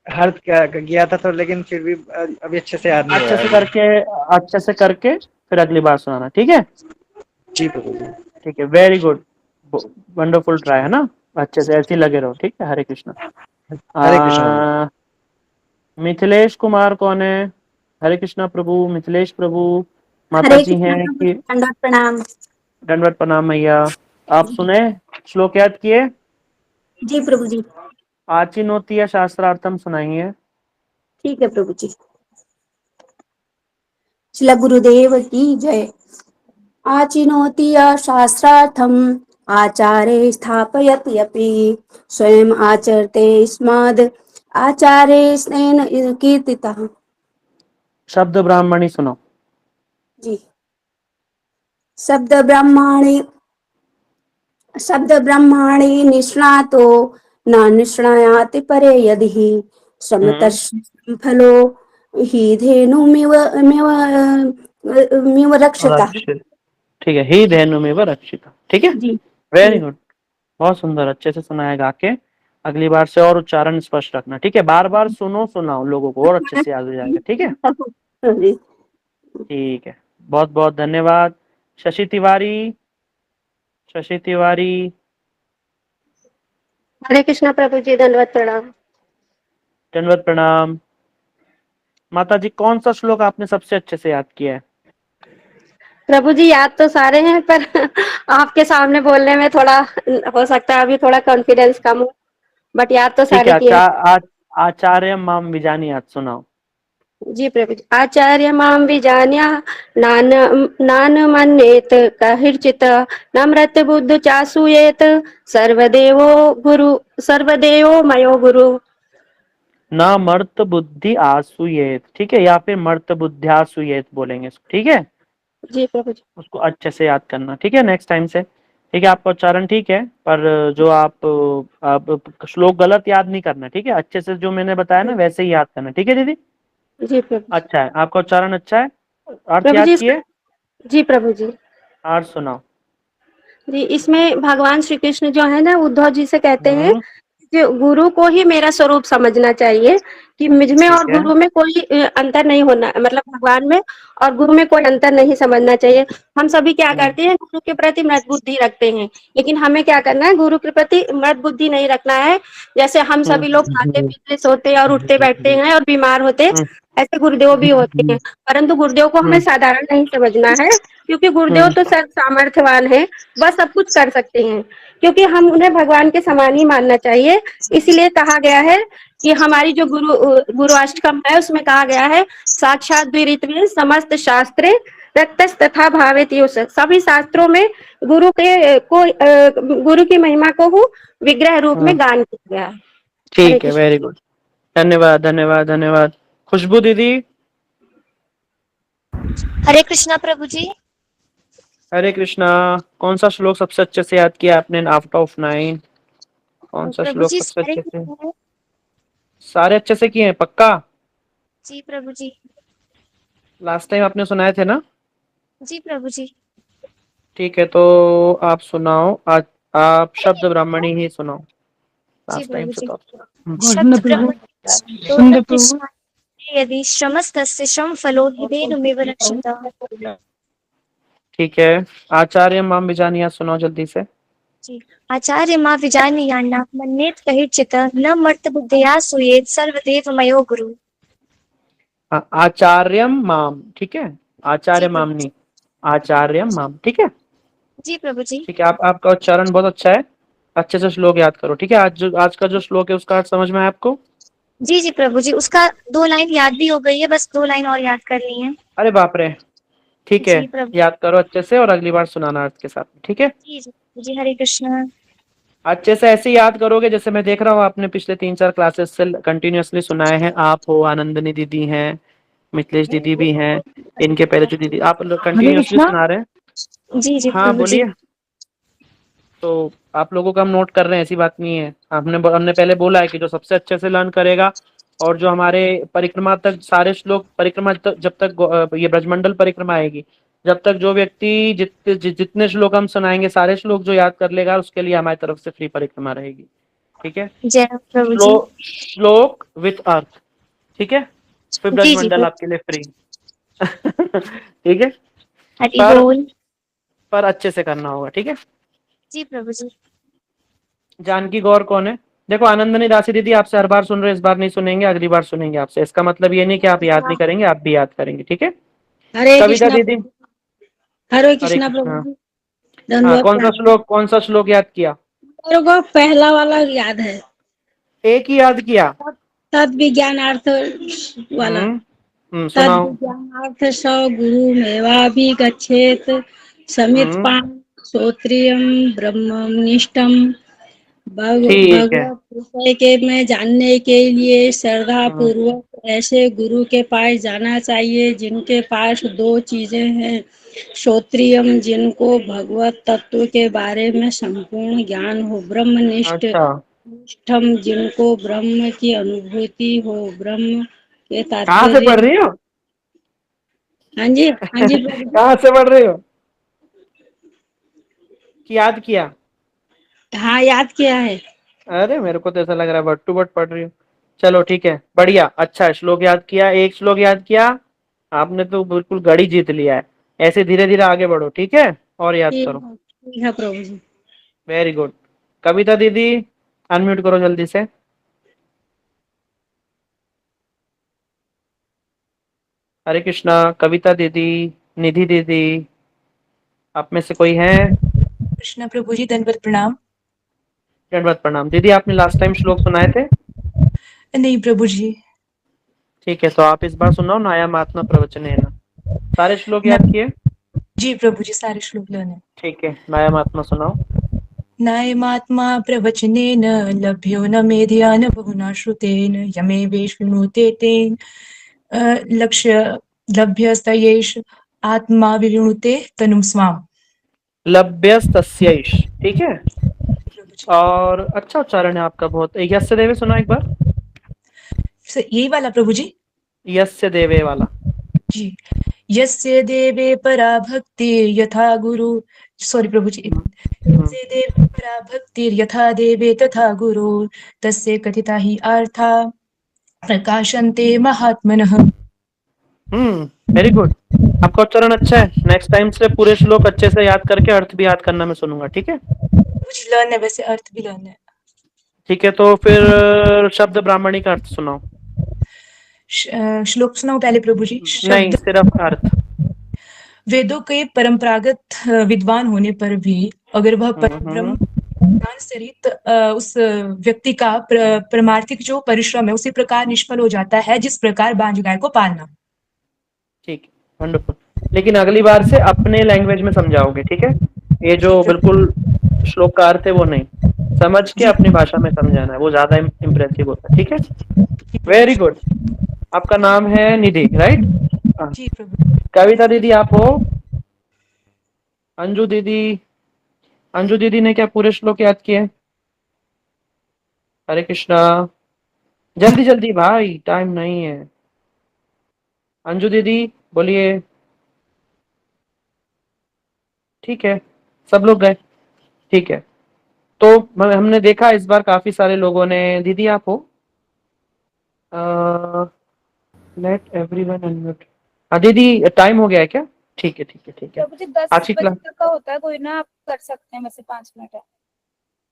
हर्ष किया था तो, लेकिन फिर भी अभी अच्छे से याद नहीं हो अच्छे रहा है से अभी। करके, अच्छे से करके फिर अगली बार सुनाना, ठीक है। जी प्रभु जी। ठीक है, वेरी गुड, वंडरफुल ट्राई, है ना। अच्छे से ऐसे ही लगे रहो, ठीक है। हरे कृष्णा। हरे कृष्ण प्रभु। मिथिलेश कुमार कौन है। हरे कृष्णा प्रभु, मिथिलेश प्रभु माता हरे जी कृष्णा हैं प्रभु कि। जी, दंडवत प्रणाम। दंडवत प्रणाम मैया। आप जी सुने, श्लोक याद किए। जी प्रभु जी। आचिनोतीय शास्त्रार्थम सुनाइए। ठीक है प्रभु जी। श्री गुरुदेव की जय। आचिनोति शास्त्रार्थम आचार्य स्थापयति अपि स्वयं आचरते स्माद् आचार्य स्नेन कीर्तितः। शब्द ब्राह्मणी सुनो। जी। शब्द ब्रह्माणि शब्द ब्रह्माणि निष्णातो न निष्णायाति परे यदि हम्म श्रमतस्य फलो हि धेनुमिव मिव मिव रक्षतः। रक्षित, ठीक है। ही धेनु में व रक्षित, ठीक है। जी वेरी जी गुड, बहुत सुंदर, अच्छे से सुनाया गा के। अगली बार से और उच्चारण स्पष्ट रखना, ठीक है। बार बार सुनो, सुनाओ लोगों को, और अच्छे से याद हो जाएगा, ठीक है। जी। ठीक है, बहुत बहुत धन्यवाद। शशि तिवारी, शशि तिवारी। हरे कृष्णा प्रभु जी, दंडवत प्रणाम। दंडवत प्रणाम। माता जी, कौन सा श्लोक आपने सबसे अच्छे से याद किया है। प्रभु जी याद तो सारे हैं, पर आपके सामने बोलने में थोड़ा हो सकता है अभी थोड़ा कॉन्फिडेंस कम हो। बट याद तो ठीक है। सारे किए हैं। आचार्य माम विजानीयात सुनाओ। जी प्रभु जी। आचार्य माम विजान्या नान नान मन्येत कहिर्चित नम्रत बुद्ध चासूयेत सर्वदेवो गुरु सर्वदेवो मयो गुरु। न मर्त बुद्धि आसुयेत, ठीक है, या फिर मर्त बुद्ध्यासुयेत बोलेंगे इसको, ठीक है। जी प्रभु जी। उसको अच्छे से याद करना, ठीक है, नेक्स्ट टाइम से। ठीक है, आपका उच्चारण ठीक है, पर जो आप श्लोक गलत याद नहीं करना, ठीक है, अच्छे से जो मैंने बताया ना वैसे ही याद करना, ठीक है दीदी। जी प्रभु जी। अच्छा है, आपका उच्चारण अच्छा है। अर्थ प्रभु याद जी किए? जी प्रभु जी। अर्थ सुनाओ। जी इसमें भगवान श्री कृष्ण जो है ना उद्धव जी से कहते हैं हम्म। कि गुरु को ही मेरा स्वरूप समझना चाहिए, कि मुझ में ठीक और है। गुरु में कोई अंतर नहीं होना, मतलब भगवान में और गुरु में कोई अंतर नहीं समझना चाहिए। हम सभी क्या हम्म, करते हैं, गुरु के प्रति मृत बुद्धि रखते हैं, लेकिन हमें क्या करना है, गुरु के प्रति मृत बुद्धि नहीं रखना है। जैसे हम सभी लोग खाते पीते सोते और उठते बैठते हैं और बीमार होते हैं, हम्म, ऐसे गुरुदेव भी होते हैं। परंतु गुरुदेव को हमें हम्म, साधारण नहीं समझना है, क्योंकि गुरुदेव हम्म, तो सर्व सामर्थ्यवान है, वह सब कुछ कर सकते हैं, क्योंकि हम उन्हें भगवान के समान ही मानना चाहिए। इसीलिए कहा गया है कि हमारी जो गुरुअष्टकम है उसमें कहा गया है, साक्षात द्विरीतमें समस्त शास्त्रे रक्तस् तथा भावेत्युष। सभी शास्त्रों में गुरु की महिमा को विग्रह रूप हम्म। में गान किया गया है। हरे ठीक है, कृष्ण। Very good. धन्यवाद धन्यवाद धन्यवाद। खुशबू दीदी। हरे कृष्णा प्रभु जी। हरे कृष्णा। कौन सा श्लोक सबसे अच्छे से याद किया आपने आउट ऑफ 9? कौन सा प्रभु श्लोक जी सबसे सारे अच्छे से? किए हैं। सारे अच्छे से किए हैं पक्का? जी प्रभु जी। लास्ट टाइम आपने सुनाए थे ना? जी प्रभु जी। ठीक है, तो आप सुनाओ आज। आप शब्द ब्राह्मणी ही सुनाओ। जी लास्ट टाइम प्रभु से जी। तो आप सुनाओ। शब्द ब्रह्म न कृष्ण यदि श्रमस्तस्य श्रम फलो हितेनुमेव रक्षिता। ठीक है। आचार्य माम विजानिया सुनाओ जल्दी से। जी। आचार्य माँ विजानीयान्ना मन्येत कहिर्चित् न मर्त बुद्धया सूयेत सर्वदेव मयो गुरु। हाँ, आचार्यम माम, ठीक है। जी आचार्य प्रभु मामनी। जी। आचार्यम माम, ठीक है। जी प्रभु जी। ठीक है, आपका उच्चारण बहुत अच्छा है। अच्छे से श्लोक याद करो, ठीक है। आज का जो श्लोक है उसका अर्थ समझ में आया आपको? जी जी प्रभु जी, उसका 2 लाइन याद भी हो गई है, बस 2 लाइन और याद करनी है। अरे बाप रे। ठीक है, जी प्रभु। याद करो अच्छे से और अगली बार सुनाना अर्थ के साथ, ठीक है। जी जी प्रभु जी। हरे कृष्णा। अच्छे से ऐसे ही याद करोगे, जैसे मैं देख रहा हूँ आपने पिछले 3-4 क्लासेस से कंटिन्यूअसली सुनाए हैं। आप हो, आनंदनी दीदी हैं, मिथिलेश दीदी भी हैं, इनके पहले जो दीदी आप लोग हरे कंटिन्यूअसली कृष्णा। सुना रहे हैं। जी जी हाँ प्रभु जी। बोलिए। तो आप लोगों का हम नोट कर रहे हैं, ऐसी बात नहीं है। हमने पहले बोला है कि जो सबसे अच्छे से लर्न करेगा और जो हमारे परिक्रमा तक सारे श्लोक परिक्रमा तक जब तक ये ब्रजमंडल परिक्रमा आएगी, जब तक जो व्यक्ति जितने श्लोक हम सुनाएंगे सारे श्लोक जो याद कर लेगा उसके लिए हमारी तरफ से फ्री परिक्रमा रहेगी, ठीक है। जय हो प्रभु जी। श्लोक विथ अर्थ, ठीक है, फिर जी जी ब्रजमंडल प्रभु। आपके लिए फ्री। ठीक है। हरि पर बोल। पर अच्छे से करना होगा, ठीक है। जी प्रभु जी। जानकी गौर कौन है? देखो आनंदनी दासी दीदी आपसे हर बार सुन रहे, इस बार नहीं सुनेंगे, अगली बार सुनेंगे आपसे। इसका मतलब ये नहीं कि आप याद नहीं करेंगे, आप भी याद करेंगे, ठीक है। हरे कविता कृष्णा दीदी। प्रभु। हरे हरे कृष्णा प्रभु कृष्णा। जी। हाँ, दंडवत प्रणाम। कौन सा श्लोक याद किया? मेरे को पहला वाला याद है, एक ही याद किया? तद विज्ञानार्थ वाला। तद सुनाओ। विज्ञानार्थ स गुरु मेवाभिगच्छेत् समित हम्म। पान श्रोत्रियम ब्रह्मनिष्ठम। ठीक है। भगवत विषय के में जानने के लिए श्रद्धा हम्म, पूर्वक ऐसे गुरु के पास जाना चाहिए जिनके पास दो चीजें हैं। श्रोत्रियम, जिनको भगवत तत्व के बारे में संपूर्ण ज्ञान हो। ब्रह्मनिष्ठ, अच्छा। निष्ठम, जिनको ब्रह्म की अनुभूति हो। ब्रह्म के कहाँ से तात्पर्य। पढ़ रही हो? हाँ जी, हाँ जी प्रभु जी। कहाँ से पढ़ रही हो कि याद किया? हाँ, याद किया है। अरे मेरे को तो ऐसा लग रहा है बट टू बट पढ़ रही हो। चलो ठीक है, बढ़िया, अच्छा है। श्लोक याद किया, एक श्लोक याद किया, आपने तो बिल्कुल गड़ी जीत लिया है। ऐसे धीरे धीरे आगे बढ़ो, ठीक है, और याद करो। ठीक है प्रभु जी। Very good. कविता दीदी, अनम्यूट करो जल्दी से। हरे कृष्णा। कविता दीदी, निधि दीदी, आप में से कोई है? कृष्णा प्रभु जी, दंडवत प्रणाम। दंडवत प्रणाम। दीदी आपने लास्ट टाइम श्लोक सुनाए थे? नहीं प्रभु जी। ठीक है, तो आप इस बार सुनाओ नायमात्मा प्रवचनेन। सारे श्लोक ना, याद किए? जी प्रभु जी सारे श्लोक लेने। ठीक है, नायमात्मा सुनाओ। नायमात्मा प्रवचनेन लभ्यो न मेध्यान बहुना श्रुतेन यमे वेश्विनुते तेन लक्ष्य लभ्यस्तयेष आत्मा विवृणुते तनुम स्वाम। लभ्यस्तस्यैष, ठीक है। प्रभु जी और अच्छा उच्चारण है आपका बहुत। यस्य देवे सुना एक बार? यही वाला प्रभु जी। यस्य देवे वाला। जी, यस्य देवे परा भक्ति यथा गुरु, सॉरी प्रभु जी, यस्य देवे परा भक्ति यथा देवे तथा गुरु तस्य कथिता ही अर्था प्रकाशन्ते महात्मनः। वेरी गुड, आपका उच्चारण अच्छा है। नेक्स्ट टाइम से पूरे श्लोक अच्छे से याद करके अर्थ भी याद करना मैं सुनूंगा, ठीक है? कुछ लर्न है, वैसे अर्थ भी लर्न है। ठीक है, तो फिर शब्द ब्राह्मणी का अर्थ सुनाओ। श्लोक सुनाओ पहले प्रभु जी। नहीं, शब्द सिर्फ अर्थ। वेदों के परंपरागत विद्वान होने पर भी अगर वह परब्रह्म ज्ञान से रहित उस व्यक्ति का परमार्थिक जो परिश्रम है उसी प्रकार निष्फल हो जाता है जिस प्रकार बांझ गाय को पालना। ठीक, वंडरफुल। लेकिन अगली बार से अपने लैंग्वेज में समझाओगे, ठीक है? ये जो बिल्कुल श्लोक का अर्थ है वो नहीं, समझ के अपनी भाषा में समझाना है, वो ज्यादा इम्प्रेसिव होता है, ठीक है? Very good. आपका नाम है निधि, राइट? जी प्रभु। कविता दीदी आप हो? अंजू दीदी, अंजू दीदी ने क्या पूरे श्लोक याद किए? हरे कृष्णा, जल्दी जल्दी भाई, टाइम नहीं है। अंजू दीदी बोलिए। ठीक है, सब लोग गए, ठीक है। तो हमने देखा इस बार काफी सारे लोगों ने, दीदी आप हो? Late everyone unmute. हाँ दीदी, टाइम हो गया है क्या? ठीक है ठीक है ठीक है। मुझे 10 आज की बजे क्लास, तक का होता है कोई ना, आप कर सकते हैं, वैसे 5 मिनट है।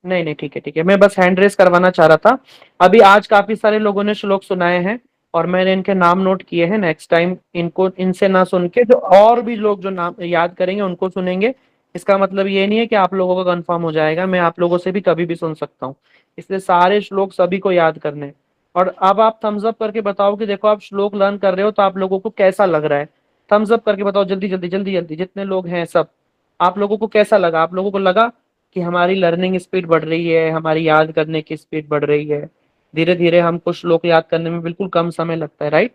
नहीं नहीं ठीक है ठीक है, मैं बस हैंड रेस करवाना चाह रहा था। अभी आज काफी सारे लोगों ने श्लोक सुनाए हैं और मैंने इनके नाम नोट किए हैं। नेक्स्ट टाइम इनको इनसे ना सुन के जो और भी लोग जो नाम याद करेंगे उनको सुनेंगे। इसका मतलब ये नहीं है कि आप लोगों का कंफर्म हो जाएगा, मैं आप लोगों से भी कभी भी सुन सकता हूँ। इसलिए सारे श्लोक सभी को याद करने हैं। और अब आप थम्स अप करके बताओ कि देखो आप श्लोक लर्न कर रहे हो तो आप लोगों को कैसा लग रहा है। थम्स अप करके बताओ जल्दी जल्दी जल्दी जल्दी, जितने लोग हैं सब। आप लोगों को कैसा लगा? आप लोगों को लगा कि हमारी लर्निंग स्पीड बढ़ रही है, हमारी याद करने की स्पीड बढ़ रही है? धीरे धीरे हमको श्लोक याद करने में बिल्कुल कम समय लगता है, राइट?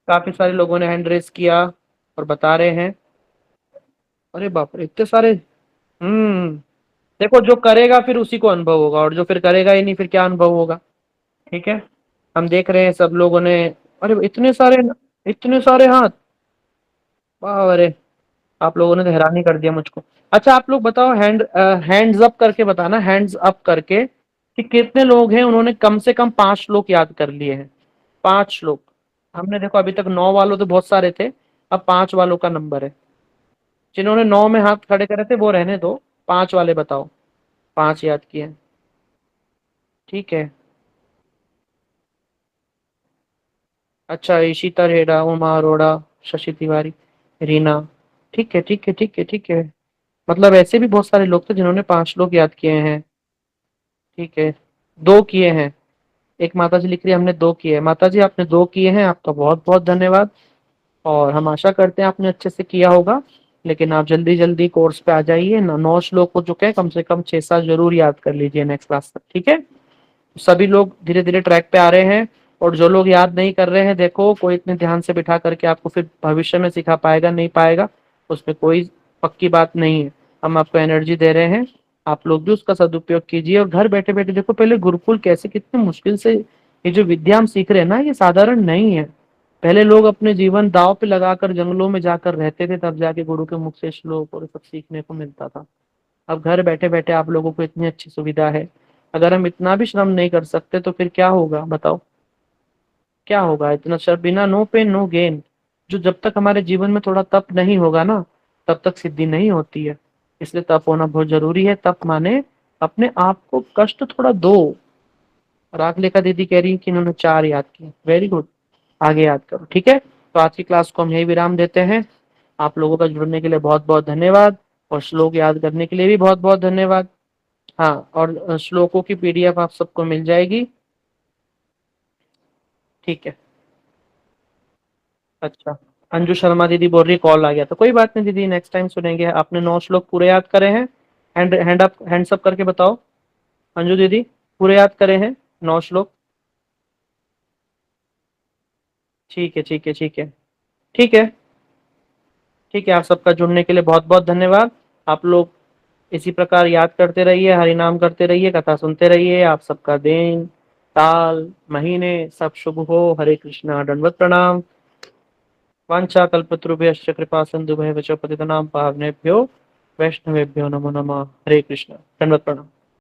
काफी सारे लोगों ने हैंड रेस किया और बता रहे हैं। अरे बाप रे, इतने सारे। देखो, जो करेगा फिर उसी को अनुभव होगा, और जो फिर करेगा ही नहीं फिर क्या अनुभव होगा? ठीक है, हम देख रहे हैं सब लोगों ने। अरे इतने सारे, इतने सारे हाथ, वाह! अरे आप लोगों ने तो हैरानी कर दिया मुझको। अच्छा आप लोग बताओ, हैंड्स अप करके बताना, हैंड्स अप करके, कि कितने लोग हैं उन्होंने कम से कम 5 श्लोक याद कर लिए हैं। 5 श्लोक। हमने देखो अभी तक 9 वालों तो बहुत सारे थे, अब 5 वालों का नंबर है। जिन्होंने 9 में हाथ खड़े करे थे वो रहने दो, 5 वाले बताओ 5 याद किए हैं। ठीक है, अच्छा ईशिता रेडा, उमा अरोड़ा, शशि तिवारी, रीना। ठीक है ठीक है ठीक है ठीक है, मतलब ऐसे भी बहुत सारे लोग थे जिन्होंने 5 श्लोक याद किए हैं। ठीक है, 2 किए हैं। एक माता जी लिख रही है हमने 2 किए हैं। माता जी आपने 2 किए हैं, आपका बहुत बहुत धन्यवाद। और हम आशा करते हैं आपने अच्छे से किया होगा। लेकिन आप जल्दी जल्दी कोर्स पे आ जाइए ना। 9 श्लोक हो चुके हैं, कम से कम 6-7 जरूर याद कर लीजिए नेक्स्ट क्लास तक, ठीक है? सभी लोग धीरे धीरे ट्रैक पे आ रहे हैं। और जो लोग याद नहीं कर रहे हैं, देखो कोई इतने ध्यान से बिठा करके आपको फिर भविष्य में सिखा पाएगा नहीं पाएगा, उसमें कोई पक्की बात नहीं है। हम आपको एनर्जी दे रहे हैं, आप लोग भी उसका सदुपयोग कीजिए। और घर बैठे बैठे देखो, पहले गुरुकुल कैसे कितने मुश्किल से ये जो विद्या हम सीख रहे हैं ना, ये साधारण नहीं है। पहले लोग अपने जीवन दांव पे लगाकर जंगलों में जाकर रहते थे, तब जाके गुरु के मुख से श्लोक और सब सीखने को मिलता था। अब घर बैठे बैठे आप लोगों को इतनी अच्छी सुविधा है। अगर हम इतना भी श्रम नहीं कर सकते तो फिर क्या होगा बताओ? क्या होगा? इतना श्रम, बिना नो पेन नो गेन। जो जब तक हमारे जीवन में थोड़ा तप नहीं होगा ना, तब तक सिद्धि नहीं होती है। इसलिए तप होना बहुत जरूरी है। तप माने अपने आप को कष्ट थोड़ा दो। रागलेखा दीदी कह रही है कि इन्होंने 4 याद किए, वेरी गुड, आगे याद करो, ठीक है? तो आज की क्लास को हम यही विराम देते हैं। आप लोगों का जुड़ने के लिए बहुत बहुत धन्यवाद, और श्लोक याद करने के लिए भी बहुत बहुत धन्यवाद। हाँ, और श्लोकों की पीडीएफ आप सबको मिल जाएगी। ठीक है। अच्छा, अंजू शर्मा दीदी बोल रही कॉल आ गया, तो कोई बात नहीं दीदी, नेक्स्ट टाइम सुनेंगे। आपने 9 श्लोक पूरे याद करे हैं? हैंड्स अप करके बताओ। अंजू दीदी पूरे याद करे हैं 9 श्लोक? ठीक है, ठीक है, ठीक है, ठीक है, ठीक है। आप सबका जुड़ने के लिए बहुत बहुत धन्यवाद। आप लोग इसी प्रकार याद करते रहिए, हरि नाम करते रहिए, कथा सुनते रहिए। आप सबका दिन, साल, महीने सब शुभ हो। हरे कृष्णा, दंडवत प्रणाम। वांछा कल्पतरुभ्यश्च कृपा सिंधुभ्यश्च पतितनां पावनेभ्यो वैष्णवेभ्यो नमो नमः। हरे कृष्णा, दंडवत प्रणाम।